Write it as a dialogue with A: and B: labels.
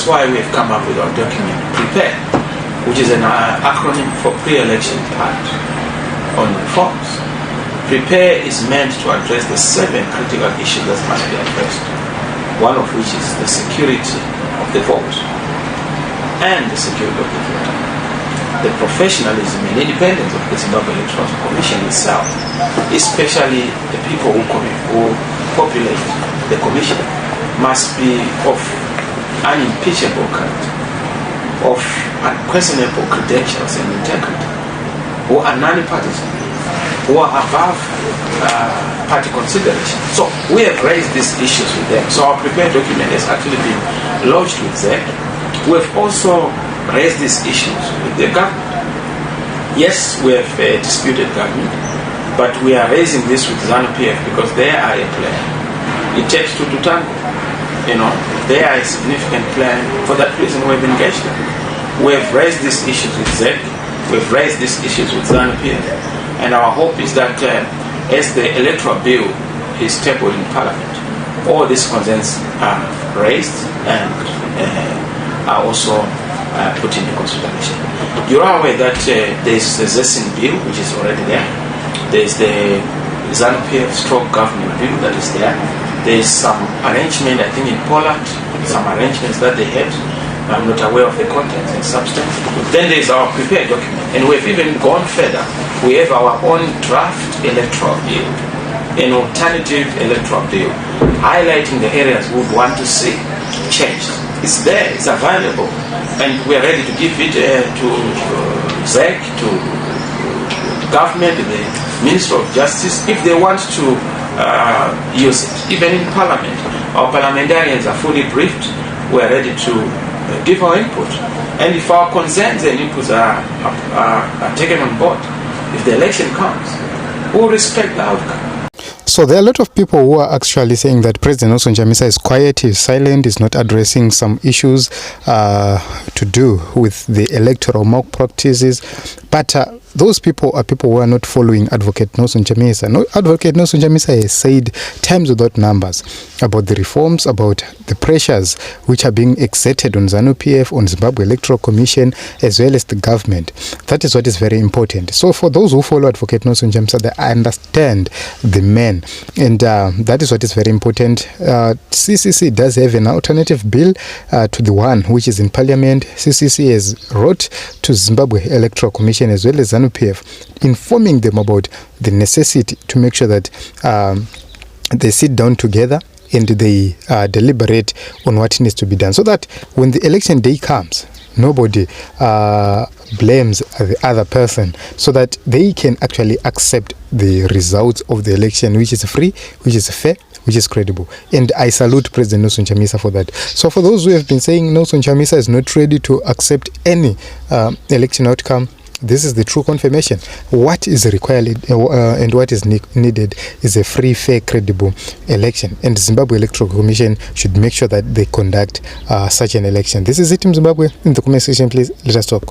A: that's why we have come up with our document, PREPARE, which is an acronym for Pre-Election Part on Reforms. PREPARE is meant to address the 7 critical issues that must be addressed, one of which is the security of the vote and the security of the voter, the professionalism and independence of the Zimbabwe Electoral Commission itself, especially the people who populate the commission, must be of unimpeachable character, of unquestionable credentials and integrity, who are non-partisan, who are above party consideration. So we have raised these issues with them. So our prepared document has actually been lodged with them. We have also raised these issues with the government. Yes, we have a disputed government, but we are raising this with ZANU-PF because they are a player. It takes two to tango. They are a significant player. For that reason, we've engaged them. We have raised these issues with ZEC. We've raised these issues with ZANU-PF. And our hope is that as the electoral bill is tabled in Parliament, all these concerns are raised and are also put into consideration. You are aware that there is the ZESIN bill, which is already there. There is the ZANU-PF stroke government bill that is there. There is some arrangement, I think in Poland, some arrangements that they had. I'm not aware of the contents and substance. Then there is our prepared document, and we've even gone further. We have our own draft electoral bill, an alternative electoral bill, highlighting the areas we would want to see changed. It's there, it's available, and we are ready to give it to ZEC, to government, the Minister of Justice, if they want to use it. Even in Parliament, our parliamentarians are fully briefed. We are ready to give our input, and if our concerns and inputs are taken on board, if the election comes, we'll respect the outcome.
B: So there are a lot of people who are actually saying that President Nelson Chamisa is quiet, he's silent, he's not addressing some issues to do with the electoral malpractices. But those people are people who are not following Advocate Nelson Chamisa. No, Advocate Nelson Chamisa has said times without numbers about the reforms, about the pressures which are being exerted on ZANU-PF, on Zimbabwe Electoral Commission, as well as the government. That is what is very important. So for those who follow Advocate Nelson Chamisa, they understand the man, and that is what is very important. CCC does have an alternative bill to the one which is in Parliament. CCC has wrote to Zimbabwe Electoral Commission as well as ZANU-PF, informing them about the necessity to make sure that they sit down together and they deliberate on what needs to be done, so that when the election day comes, nobody blames the other person, so that they can actually accept the results of the election, which is free, which is fair, which is credible. And I salute President Nelson Chamisa for that. So for those who have been saying Nelson Chamisa is not ready to accept any election outcome, this is the true confirmation. What is required and what is needed is a free, fair, credible election. And the Zimbabwe Electoral Commission should make sure that they conduct such an election. This is it in Zimbabwe. In the comment section, please let us talk.